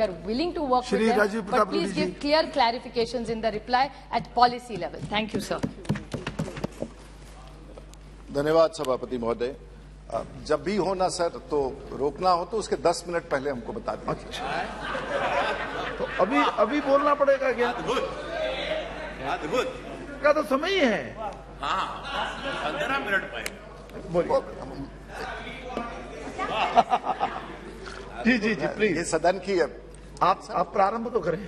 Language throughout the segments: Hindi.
are willing to work with them, but please give clear clarifications in the reply at policy level. Thank you, sir. धन्यवाद सभापति महोदय। जब भी हो ना सर तो रोकना हो तो उसके 10 मिनट पहले हमको बता दें। अच्छा, तो अभी बोलना पड़ेगा क्या? अद्भुत का तो समय ही है। हाँ, 15 मिनट पहले बोलिए। जी जी जी प्लीज। ये सदन की है। आप प्रारंभ तो करें।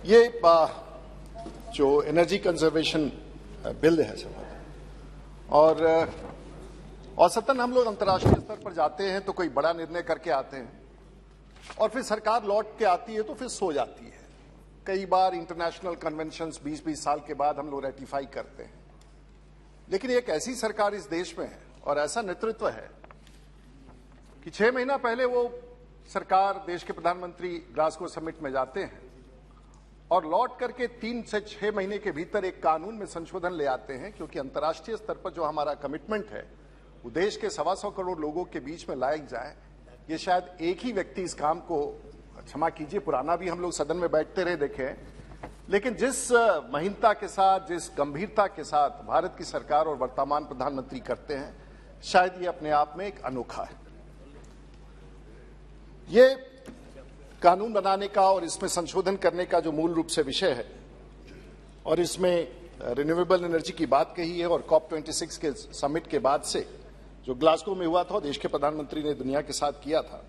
ये जो एनर्जी कंजर्वेशन बिल है सर, और औसतन हम लोग अंतर्राष्ट्रीय स्तर पर जाते हैं तो कोई बड़ा निर्णय करके आते हैं और फिर सरकार लौट के आती है तो फिर सो जाती है। कई बार इंटरनेशनल कन्वेंशंस 20-20 साल के बाद हम लोग रेटिफाई करते हैं, लेकिन एक ऐसी सरकार इस देश में है और ऐसा नेतृत्व है कि 6 महीना पहले वो सरकार, देश के प्रधानमंत्री ग्लासगो समिट में जाते हैं और लौट करके 3 से 6 महीने के भीतर एक कानून में संशोधन ले आते हैं, क्योंकि अंतर्राष्ट्रीय स्तर पर जो हमारा कमिटमेंट है वो देश के 125 करोड़ लोगों के बीच में लाया जाए। ये शायद एक ही व्यक्ति इस काम को, क्षमा कीजिए पुराना भी हम लोग सदन में बैठते रहे देखे, लेकिन जिस महीनता के साथ, जिस गंभीरता के साथ भारत की सरकार और वर्तमान प्रधानमंत्री करते हैं, शायद ये अपने आप में एक अनोखा है। ये कानून बनाने का और इसमें संशोधन करने का जो मूल रूप से विषय है, और इसमें रिन्यूएबल एनर्जी की बात कही है, और COP26 के समिट के बाद से जो ग्लासगो में हुआ था, देश के प्रधानमंत्री ने दुनिया के साथ किया था,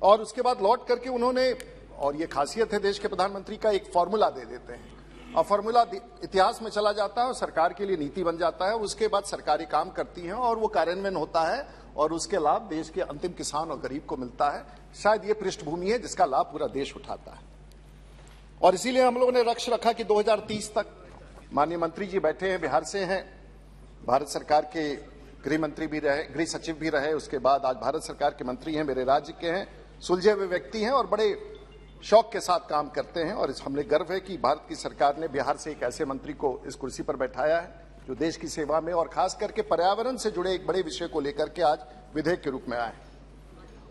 और उसके बाद लौट करके उन्होंने, और ये खासियत है देश के प्रधानमंत्री का, एक फॉर्मूला दे देते हैं और फॉर्मूला इतिहास में चला जाता है और सरकार के लिए नीति बन जाता है। उसके बाद सरकारी काम करती हैं और वो कार्यान्वयन होता है और उसके लाभ देश के अंतिम किसान और गरीब को मिलता है। शायद ये पृष्ठभूमि है जिसका लाभ पूरा देश उठाता है, और इसीलिए हम लोगों ने लक्ष्य रखा कि 2030 तक, माननीय मंत्री जी बैठे हैं, बिहार से हैं, भारत सरकार के गृह मंत्री भी रहे, गृह सचिव भी रहे, उसके बाद आज भारत सरकार के मंत्री हैं, मेरे राज्य के हैं, सुलझे हुए व्यक्ति हैं और बड़े शौक के साथ काम करते हैं। और हमें गर्व है कि भारत की सरकार ने बिहार से एक ऐसे मंत्री को इस कुर्सी पर बैठाया है जो देश की सेवा में और खास करके पर्यावरण से जुड़े एक बड़े विषय को लेकर के आज विधेयक के रूप में आए।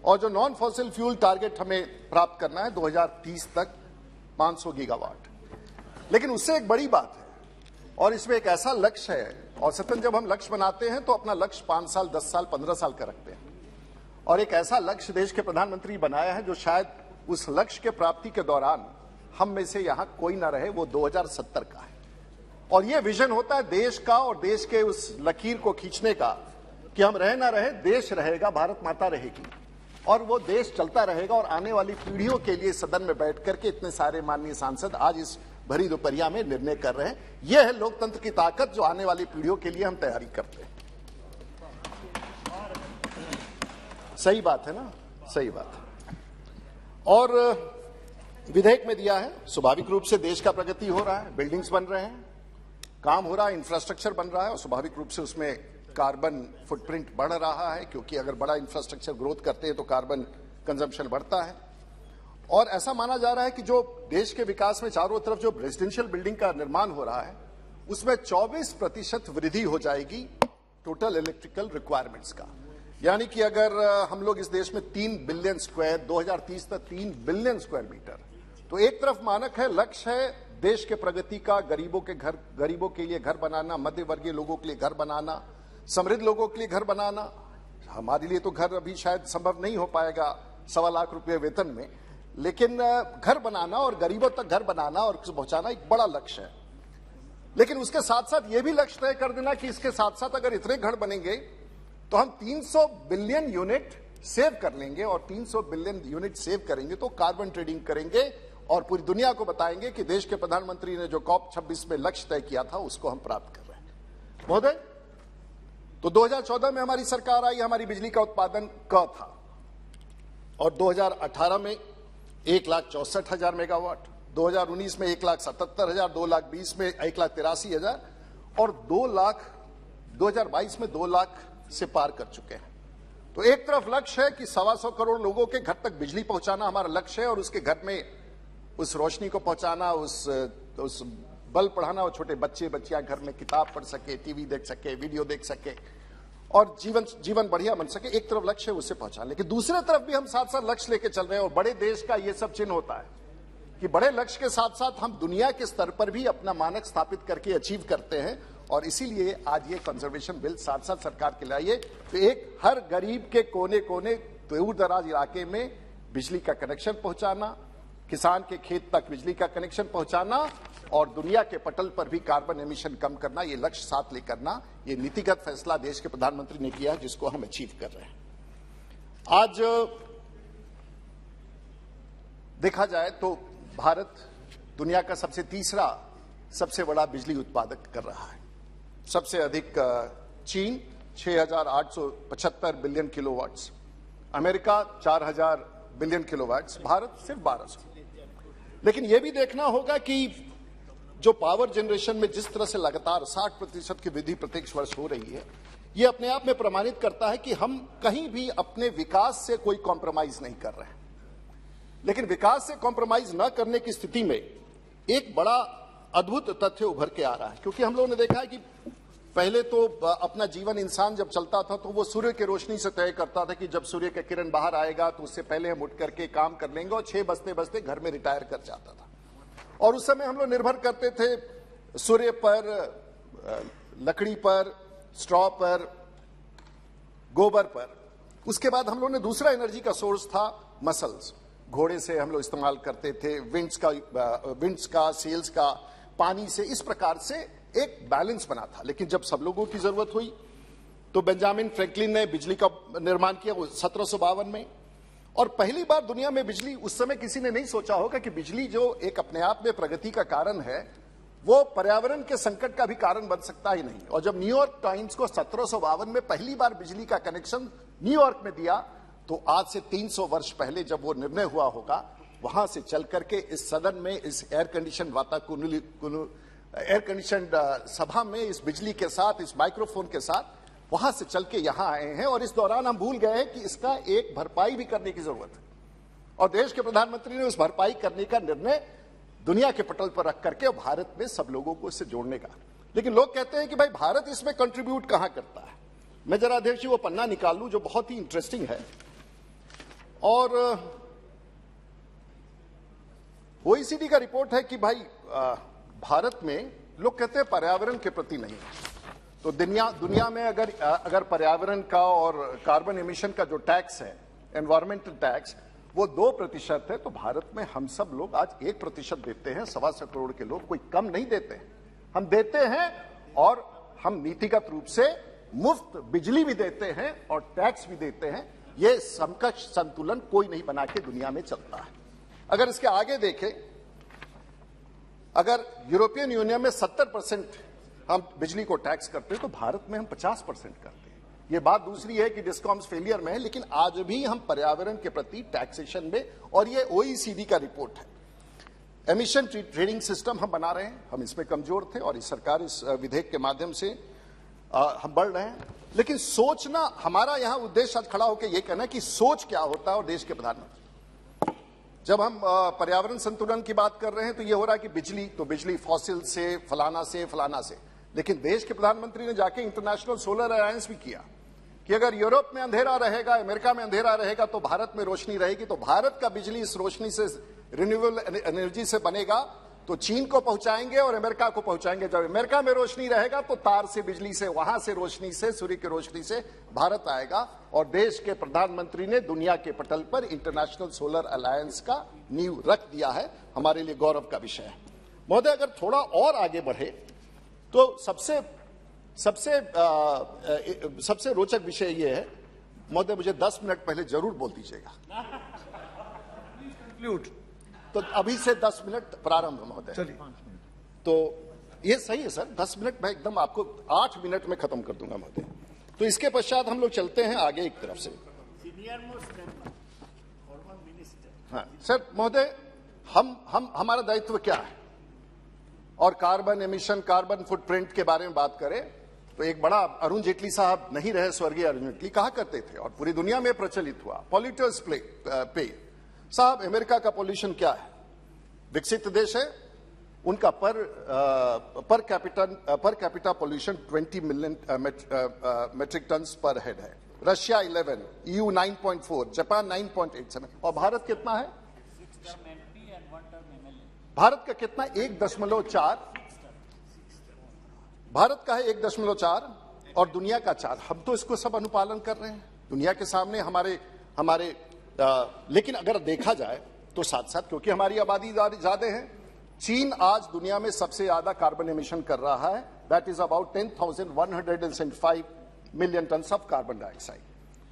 और जो नॉन फॉसिल फ्यूल टारगेट हमें प्राप्त करना है 2030 तक 500 गीगावाट, लेकिन उससे एक बड़ी बात है, और इसमें एक ऐसा लक्ष्य है, औसतन जब हम लक्ष्य बनाते हैं तो अपना लक्ष्य 5 साल, 10 साल, 15 साल का रखते हैं, और एक ऐसा लक्ष्य देश के प्रधानमंत्री बनाया है जो शायद उस लक्ष्य के प्राप्ति के दौरान हम में से यहां कोई ना रहे, वो 2070 का है। और ये विजन होता है देश का और देश के उस लकीर को खींचने का कि हम रहे ना रहे, देश रहेगा, भारत माता रहेगी और वो देश चलता रहेगा। और आने वाली पीढ़ियों के लिए सदन में बैठ करके इतने सारे माननीय सांसद आज इस भरी दोपहरिया में निर्णय कर रहे हैं। यह है लोकतंत्र की ताकत जो आने वाली पीढ़ियों के लिए हम तैयारी करते हैं। सही बात है ना, सही बात है। और विधेयक में दिया है, स्वाभाविक रूप से देश का प्रगति हो रहा है, बिल्डिंग्स बन रहे हैं, काम हो रहा है, इंफ्रास्ट्रक्चर बन रहा है, और स्वाभाविक रूप से उसमें कार्बन फुटप्रिंट बढ़ रहा है, क्योंकि अगर बड़ा इंफ्रास्ट्रक्चर ग्रोथ करते हैं तो कार्बन कंजम्पशन बढ़ता है। और ऐसा माना जा रहा है कि जो देश के विकास में चारों तरफ जो रेजिडेंशियल बिल्डिंग का निर्माण हो रहा है उसमें 24% वृद्धि हो जाएगी टोटल इलेक्ट्रिकल रिक्वायरमेंट्स का। यानी कि अगर हम लोग इस देश में 3 बिलियन स्क्वायर, 2030 तक 3 बिलियन स्क्वायर मीटर, तो एक तरफ मानक है, लक्ष्य है देश के प्रगति का, गरीबों के लिए घर बनाना, मध्य वर्गीय लोगों के लिए घर बनाना, समृद्ध लोगों के लिए घर बनाना। हमारे लिए तो घर अभी शायद संभव नहीं हो पाएगा 1.25 लाख रुपए वेतन में, लेकिन घर बनाना और गरीबों तक घर बनाना और पहुंचाना एक बड़ा लक्ष्य है। लेकिन उसके साथ साथ यह भी लक्ष्य तय कर देना कि इसके साथ साथ अगर इतने घर बनेंगे तो हम 300 बिलियन यूनिट सेव कर लेंगे, और 300 बिलियन यूनिट सेव करेंगे तो कार्बन ट्रेडिंग करेंगे और पूरी दुनिया को बताएंगे कि देश के प्रधानमंत्री ने जो COP26 में लक्ष्य तय किया था उसको हम प्राप्त कर रहे हैं। महोदय, तो 2014 में हमारी सरकार आई, हमारी बिजली का उत्पादन क था, और 2018 में 1,64,000 मेगावाट, 2019 में 1,77,000, 2020 में 1,83,000 और 2022 में 2 लाख से पार कर चुके हैं। तो एक तरफ लक्ष्य है कि 125 करोड़ लोगों के घर तक बिजली पहुंचाना हमारा लक्ष्य है, और उसके घर में उस रोशनी को पहुंचाना, उस बल्ब पढ़ाना, और छोटे बच्चे बच्चियां घर में किताब पढ़ सके, टीवी देख सके, वीडियो देख सके, और जीवन बढ़िया बन सके। एक तरफ लक्ष्य है, उससे पहुंचाने, लेकिन दूसरे तरफ भी हम साथ साथ लक्ष्य लेके चल रहे हैं। और बड़े देश का ये सब चिन्ह होता है कि बड़े लक्ष्य के साथ साथ हम दुनिया के स्तर पर भी अपना मानक स्थापित करके अचीव करते हैं। और इसीलिए आज ये कंजर्वेशन बिल साथ साथ सरकार के लाइए, तो एक हर गरीब के कोने कोने दूर दराज इलाके में बिजली का कनेक्शन पहुंचाना, किसान के खेत तक बिजली का कनेक्शन पहुंचाना और दुनिया के पटल पर भी कार्बन एमिशन कम करना, ये लक्ष्य साथ ले करना, ये नीतिगत फैसला देश के प्रधानमंत्री ने किया है, जिसको हम अचीव कर रहे हैं। आज देखा जाए तो भारत दुनिया का तीसरा सबसे बड़ा बिजली उत्पादक कर रहा है। सबसे अधिक चीन 6,875 billion kilowatts, America 4,000 billion kilowatts, Bharat सिर्फ 1,200। लेकिन यह भी देखना होगा कि जो पावर जनरेशन में जिस तरह से लगातार 60% की वृद्धि प्रत्येक वर्ष हो रही है, यह अपने आप में प्रमाणित करता है कि हम कहीं भी अपने विकास से कोई कॉम्प्रोमाइज नहीं कर रहे हैं। लेकिन विकास से कॉम्प्रोमाइज न करने की स्थिति में एक बड़ा अद्भुत तथ्य उभर के आ रहा है, क्योंकि हम लोगों ने देखा है कि पहले तो अपना जीवन इंसान जब चलता था तो वो सूर्य की रोशनी से तय करता था कि जब सूर्य का किरण बाहर आएगा तो उससे पहले हम उठ करके काम कर लेंगे, और 6 बजते बजते घर में रिटायर कर जाता था। और उस समय हम लोग निर्भर करते थे सूर्य पर, लकड़ी पर, स्ट्रॉ पर, गोबर पर। उसके बाद हम लोग ने दूसरा एनर्जी का सोर्स था मसल्स, घोड़े से हम लोग इस्तेमाल करते थे, विंड्स का, सेल्स का, पानी से। इस प्रकार से एक बैलेंस बना था। लेकिन जब सब लोगों की जरूरत हुई तो बेंजामिन फ्रैंकलिन ने बिजली का निर्माण किया, वो 1752 में। और पहली बार दुनिया में बिजली, उस समय किसी ने नहीं सोचा होगा कि बिजली जो एक अपने आप में प्रगति का कारण है, वो पर्यावरण के संकट का भी कारण बन सकता ही नहीं। और जब न्यूयॉर्क टाइम्स को 1752 में पहली बार बिजली का कनेक्शन न्यूयॉर्क में दिया, तो आज से 300 वर्ष पहले जब वो निर्णय हुआ होगा, वहां से चल करके इस सदन में, इस एयर कंडीशन एयर कंडीशन सभा में, इस बिजली के साथ, इस माइक्रोफोन के साथ, वहां से चल के यहां आए हैं। और इस दौरान हम भूल गए हैं कि इसका एक भरपाई भी करने की जरूरत है। और देश के प्रधानमंत्री ने उस भरपाई करने का निर्णय दुनिया के पटल पर रख करके भारत में सब लोगों को इससे जोड़ने का। लेकिन लोग कहते हैं कि भाई भारत इसमें कंट्रीब्यूट कहां करता है। मैं जरा अध्यक्ष जी वो पन्ना निकाल लूं जो बहुत ही इंटरेस्टिंग है। और ओईसीडी का रिपोर्ट है कि भाई भारत में लोग कहते हैं पर्यावरण के प्रति नहीं। तो दुनिया में अगर पर्यावरण का और कार्बन एमिशन का जो टैक्स है, एनवायरमेंटल टैक्स, वो 2% है, तो भारत में हम सब लोग आज 1% देते हैं। 125 करोड़ के लोग, कोई कम नहीं देते हैं, हम देते हैं। और हम नीतिगत रूप से मुफ्त बिजली भी देते हैं और टैक्स भी देते हैं। ये समकक्ष संतुलन कोई नहीं बना के दुनिया में चलता है। अगर इसके आगे देखें, अगर यूरोपियन यूनियन में 70% हम बिजली को टैक्स करते हैं, तो भारत में हम 50% करते हैं। ये बात दूसरी है कि डिस्कॉम्स फेलियर में है, लेकिन आज भी हम पर्यावरण के प्रति टैक्सेशन में, और ये ओईसीडी का रिपोर्ट है। एमिशन ट्रेडिंग सिस्टम हम बना रहे हैं, हम इसमें कमजोर थे और इस सरकार इस विधेयक के माध्यम से हम बढ़ रहे हैं। लेकिन सोचना, हमारा यहां उद्देश्य आज खड़ा होकर यह कहना है कि सोच क्या होता है। और देश के प्रधानमंत्री, जब हम पर्यावरण संतुलन की बात कर रहे हैं तो यह हो रहा है कि बिजली फॉसिल से, फलाना से। लेकिन देश के प्रधानमंत्री ने जाके इंटरनेशनल सोलर अलायंस भी किया कि अगर यूरोप में अंधेरा रहेगा, अमेरिका में अंधेरा रहेगा, तो भारत में रोशनी रहेगी। तो भारत का बिजली इस रोशनी से, रिन्यूएबल एनर्जी से बनेगा, तो चीन को पहुंचाएंगे और अमेरिका को पहुंचाएंगे। जब अमेरिका में रोशनी रहेगा तो तार से, बिजली से, वहां से रोशनी से, सूर्य की रोशनी से भारत आएगा। और देश के प्रधानमंत्री ने दुनिया के पटल पर इंटरनेशनल सोलर अलायंस का नींव रख दिया है। हमारे लिए गौरव का विषय है। महोदय, अगर थोड़ा और आगे बढ़े तो सबसे रोचक विषय यह है। महोदय, मुझे 10 मिनट पहले जरूर बोल दीजिएगा। तो अभी से 10 मिनट प्रारंभ महोदय। चलिए, तो ये सही है सर, 10 मिनट मैं एकदम आपको 8 मिनट में खत्म कर दूंगा महोदय। तो इसके पश्चात हम लोग चलते हैं आगे एक तरफ से। हाँ सर, महोदय, हमारा दायित्व क्या है? और कार्बन एमिशन, कार्बन फुटप्रिंट के बारे में बात करें तो एक बड़ा, अरुण जेटली साहब नहीं रहे, स्वर्गीय अरुण जेटली कहा करते थे और पूरी दुनिया में प्रचलित हुआ, पॉल्यूटर्स पे। साहब, अमेरिका का पॉल्यूशन क्या है? विकसित देश है, उनका per capita pollution 20 million metric ton per head है। रशिया 11, EU 9.4, जापान 9.87 और भारत कितना है? भारत का कितना? 1.4। भारत का है 1.4 और दुनिया का 4। हम तो इसको सब अनुपालन कर रहे हैं दुनिया के सामने हमारे लेकिन अगर देखा जाए तो साथ साथ, क्योंकि हमारी आबादी ज्यादा है, चीन आज दुनिया में सबसे ज्यादा कार्बन एमिशन कर रहा है। That is about 10,175 million tons of carbon dioxide.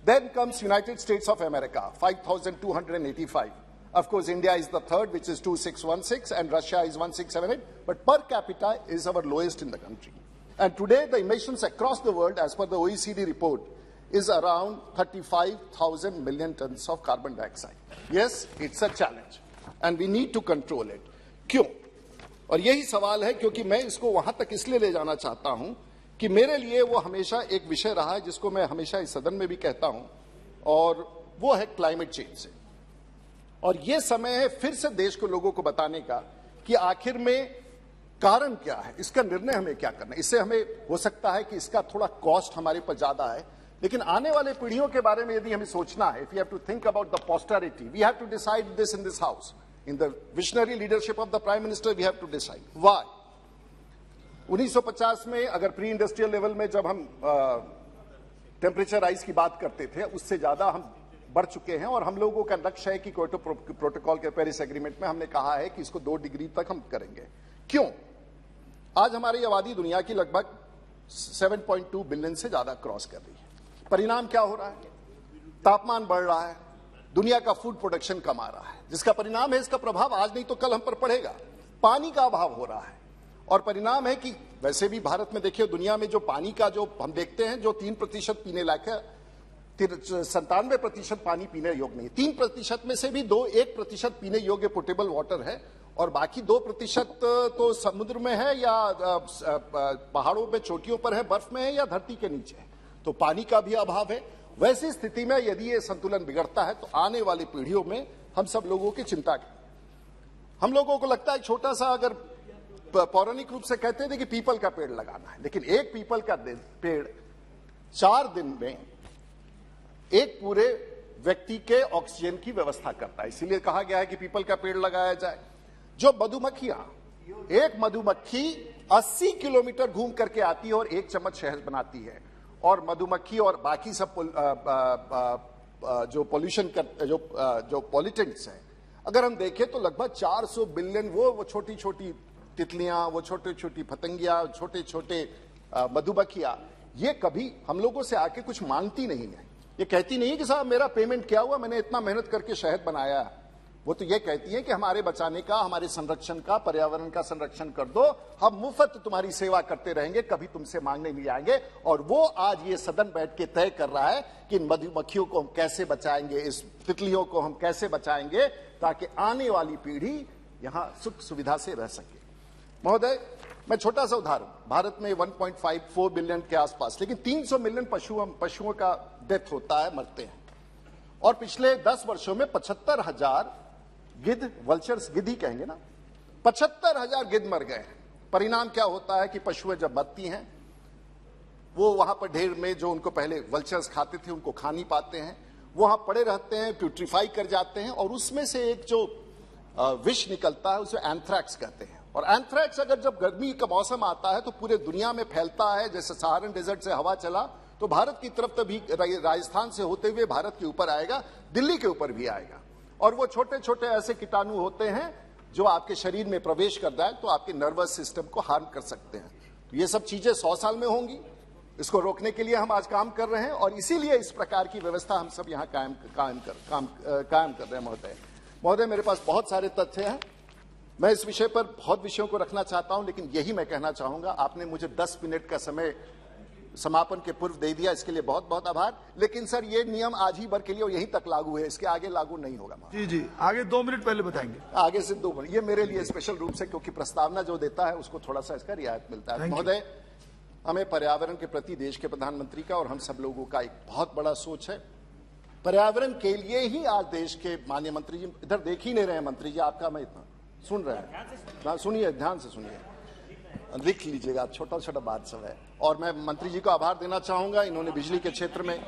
Then comes United States of America, 5,285. Of course, India is the third, which is 2,616, and Russia is 1,678. But per capita is our lowest in the country. And today, the emissions across the world, as per the OECD report, is around 35,000 million tons of carbon dioxide. Yes, it's a challenge, and we need to control it. क्यों? और यही सवाल है, क्योंकि मैं इसको वहां तक इसलिए ले जाना चाहता हूं कि मेरे लिए वो हमेशा एक विषय रहा है जिसको मैं हमेशा इस सदन में भी कहता हूं, और वो है क्लाइमेट चेंज से। और ये समय है फिर से देश को, लोगों को बताने का कि आखिर में कारण क्या है, इसका निर्णय हमें क्या करना है। इससे हमें हो सकता है कि इसका थोड़ा कॉस्ट हमारे पर ज्यादा है, लेकिन आने वाले पीढ़ियों के बारे में यदि हमें सोचना है, if you have to think about the posterity, we have to decide this in this house, in the visionary leadership of the prime minister, we have to decide why. 1950 में अगर प्री इंडस्ट्रियल लेवल में जब हम टेम्परेचर राइज की बात करते थे, उससे ज्यादा हम बढ़ चुके हैं, और हम लोगों का लक्ष्य है कि क्योटो प्रोटोकॉल के पेरिस एग्रीमेंट में हमने कहा है कि इसको 2 डिग्री तक हम करेंगे। क्यों? आज हमारी आबादी दुनिया की लगभग 7.2 बिलियन से ज्यादा क्रॉस कर रही है। परिणाम क्या हो रहा है? तापमान बढ़ रहा है, दुनिया का फूड प्रोडक्शन कम आ रहा है, जिसका परिणाम है, इसका प्रभाव आज नहीं तो कल हम पर पड़ेगा। पानी का अभाव हो रहा है, और परिणाम है कि वैसे भी भारत में देखिए, दुनिया में जो पानी का जो हम देखते हैं, जो 3% पीने लायक है, 97% पानी पीने योग्य नहीं। 3% में से भी 1% पीने योग्य पोर्टेबल वाटर है, और बाकी 2% तो समुद्र में है, या पहाड़ों में चोटियों पर है, बर्फ में है, या धरती के नीचे है। तो पानी का भी अभाव है। वैसी स्थिति में यदि ये संतुलन बिगड़ता है तो आने वाली पीढ़ियों में हम सब लोगों की चिंता की। हम लोगों को लगता है छोटा सा, अगर पौराणिक रूप से कहते थे कि पीपल का पेड़ लगाना है, लेकिन एक पीपल का पेड़ 4 दिन में एक पूरे व्यक्ति के ऑक्सीजन की व्यवस्था करता है। इसीलिए कहा गया है कि पीपल का पेड़ लगाया जाए। जो मधुमक्खियां, एक मधुमक्खी 80 किलोमीटर घूम करके आती है और 1 चम्मच शहद बनाती है, और मधुमक्खी और बाकी सब जो पोल्यूशन जो पॉल्यूटेंट्स हैं, अगर हम देखें तो लगभग 400 बिलियन वो छोटी छोटी तितलियां, वो छोटी छोटी पतंगियां, छोटे छोटे मधुमक्खियां, ये कभी हम लोगों से आके कुछ मांगती नहीं है। ये कहती नहीं कि साहब मेरा पेमेंट क्या हुआ, मैंने इतना मेहनत करके शहद बनाया। वो तो ये कहती है कि हमारे बचाने का, हमारे संरक्षण का, पर्यावरण का संरक्षण कर दो, हम मुफ्त तुम्हारी सेवा करते रहेंगे, कभी तुमसे मांगने नहीं आएंगे। और वो आज ये सदन बैठ के तय कर रहा है कि इन मधुमक्खियों को हम कैसे बचाएंगे, इस तितलियों को हम कैसे बचाएंगे, ताकि आने वाली पीढ़ी यहां सुख सुविधा से रह सके। महोदय, मैं छोटा सा उदाहरण, भारत में 1.54 बिलियन के आसपास, लेकिन 300 मिलियन पशुओं का डेथ होता है, मरते हैं। और पिछले 10 वर्षों में 75,000 गिद्ध, वल्चर्स गिद्ध ही कहेंगे ना, 75,000 गिद्ध मर गए हैं। परिणाम क्या होता है कि पशुएं जब मरती हैं, वो वहां पर ढेर में जो उनको पहले वल्चर्स खाते थे उनको खा नहीं पाते हैं, वहां पड़े रहते हैं, प्यूट्रीफाई कर जाते हैं, और उसमें से एक जो विष निकलता है उसे एंथ्रैक्स कहते हैं। और एंथ्रैक्स अगर जब गर्मी का मौसम आता है तो पूरे दुनिया में फैलता है। जैसे सहारन डेजर्ट से हवा चला तो भारत की तरफ तभी राजस्थान से होते हुए भारत के ऊपर आएगा, दिल्ली के ऊपर भी आएगा। और वो छोटे छोटे ऐसे कीटाणु होते हैं जो आपके शरीर में प्रवेश कर जाए तो आपके नर्वस सिस्टम को हार्म कर सकते हैं। तो ये सब चीजें 100 साल में होंगी। इसको रोकने के लिए हम आज काम कर रहे हैं, और इसीलिए इस प्रकार की व्यवस्था हम सब यहाँ कायम कर रहे हैं। महोदय, मेरे पास बहुत सारे तथ्य हैं, मैं इस विषय पर बहुत विषयों को रखना चाहता हूं, लेकिन यही मैं कहना चाहूंगा। आपने मुझे 10 मिनट का समय समापन के पूर्व दे दिया, इसके लिए बहुत बहुत आभार। लेकिन सर, ये नियम आज ही भर के लिए और यहीं तक लागू है, इसके आगे लागू नहीं होगा। जी जी, आगे 2 मिनट पहले बताएंगे। आगे से 2 मिनट, ये मेरे लिए स्पेशल रूप से, क्योंकि प्रस्तावना जो देता है उसको थोड़ा सा इसका रियायत मिलता है। महोदय, हमें पर्यावरण के प्रति देश के प्रधानमंत्री का और हम सब लोगों का एक बहुत बड़ा सोच है। पर्यावरण के लिए ही आज देश के माननीय मंत्री जी, इधर देख ही नहीं रहे हैं मंत्री जी, आपका मैं इतना सुन रहे हैं ना, सुनिए ध्यान से सुनिए, लिख लीजिएगा, छोटा छोटा बात सब है। और मैं मंत्री जी को आभार देना चाहूंगा, इन्होंने बिजली के क्षेत्र में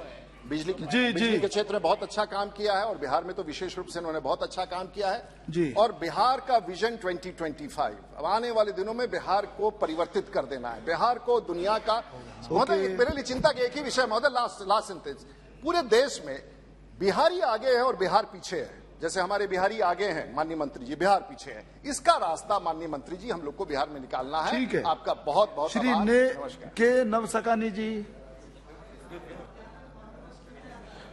बिजली के क्षेत्र में बहुत अच्छा काम किया है, और बिहार में तो विशेष रूप से इन्होंने बहुत अच्छा काम किया है। और बिहार का विजन 2025, अब आने वाले दिनों में बिहार को परिवर्तित कर देना है, बिहार को दुनिया का महोदय, मेरे लिए चिंता का एक ही विषय महोदय, लास्ट सेंटेंस, पूरे देश में बिहारी आगे है और बिहार पीछे है। जैसे हमारे बिहारी आगे हैं माननीय मंत्री जी, बिहार पीछे है। इसका रास्ता माननीय मंत्री जी हम लोग को बिहार में निकालना है। ठीक है, आपका बहुत बहुत श्री नमस्कार। के नवसकानी जी।